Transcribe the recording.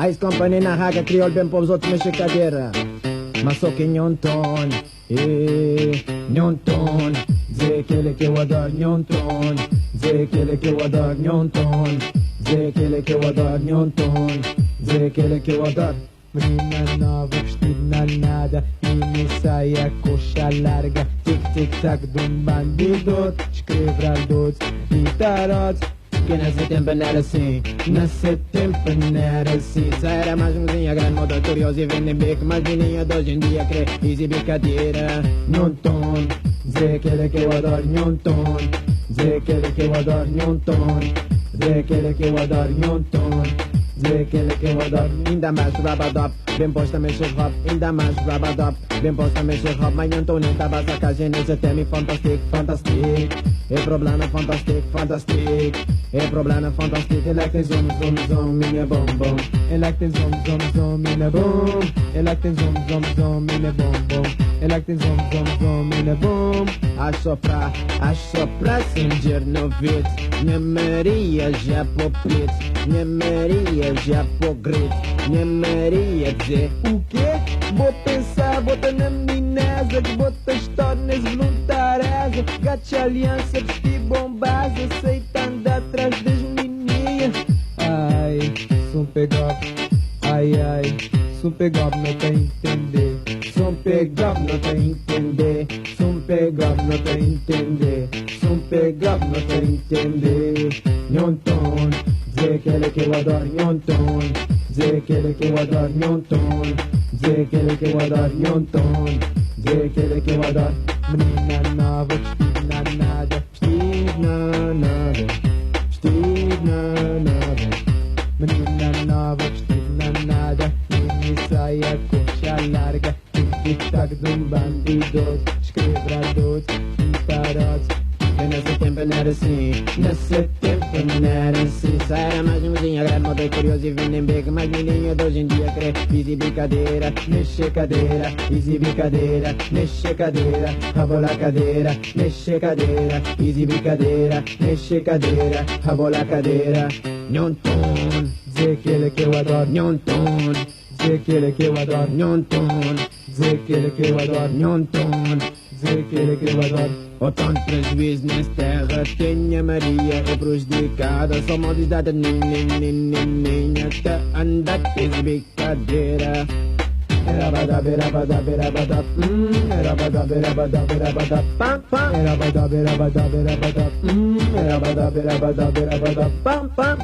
Ice Company na haga criol bem para os outros mexer cadeira. Mas só que nhonton, nhonton. Dizer aquele que eu adoro nhonton. Dizer aquele que eu adoro nhonton. Dizer aquele que eu adoro nhonton. Dizer aquele que eu adoro. Menina nova, vestido na nada, mini saia, coxa larga, tic-tic-tac de um bandido, escrever adultos e tarotes. Que nesse tempo não era assim, nesse tempo não era assim. Só era mais umzinha, grande moda curiosa e vendem bico. Mas menina de hoje em dia crê exibir cadeira. Nhonton, dizer aquele que eu adoro nhonton. Dizer aquele que eu adoro nhonton. Dizer aquele que eu adoro nhonton. Dizer aquele que eu adoro. Ainda mais rabadop, bem posta mexer hop. Ainda mais rabadop, bem posta mexer hop. Mas nhonton nem tava sacagem nesse tema fantastic, fantastic. É problema fantastic, fantastic. É problema fantastic. Ele é que tem zoom, zoom, zoom, minha bom, bom. Ele é que tem zoom, zoom, zoom, minha bom. Ele é que tem zoom, zoom, zoom, minha bom, bom. Ele é que tem zoom, zoom, zoom, minha bom. Acho só pra sentir no vídeo. Minha Maria já pô pit. Minha Maria já pô grito. Minha Maria dizer o quê? Vou pensar, bota na meninesa. Que bota histórias voluntárias. Gacha aliança, vestir bombas. Aceitando atrás das meninas. Ai, som pegou. Ai, ai, som pegou, não tá entender. Som pegou, não tá entender. Som pegou, não tá entender. Som pegou, não tá entender. Nhonton, dizer aquele que eu adoro nhonton. Dizer aquele que eu adoro nhonton. Dizer aquele que eu adoro nhonton. Dizer aquele que eu adoro. Menina nova, vestido na nada. Vestido na nada. Vestido na nada. Menina nova, vestido na nada. Mini saia, coxa larga. Tic-tac de um bandido. Escrever adultos e tarotes. E nesse tempo não era assim. Nesse tempo não era assim. Só era mais umzinha, grande moda curiosa e vendem bico. Mas menina de hoje em dia crê exibir cadeira, mexer cadeira, exibir cadeira, mexer cadeira, rabolar cadeira, mexer cadeira, exibir cadeira, mexer cadeira, rabolar cadeira. Nhonton, dizer aquele que eu adoro nhonton. Dizer aquele que eu adoro nhonton. Dizer aquele que eu adoro nhonton. Dizer aquele que eu adoro. O tanto prejuízo nesta terra tem a Maria é prejudicada. Só maldade nem até andar de brincadeira. Era badab, era badab, era badab. Era badab, era badab, era badab. Pam pam. Era badab, era badab, era badab. Era badab, era badab, era badab. Pam pam.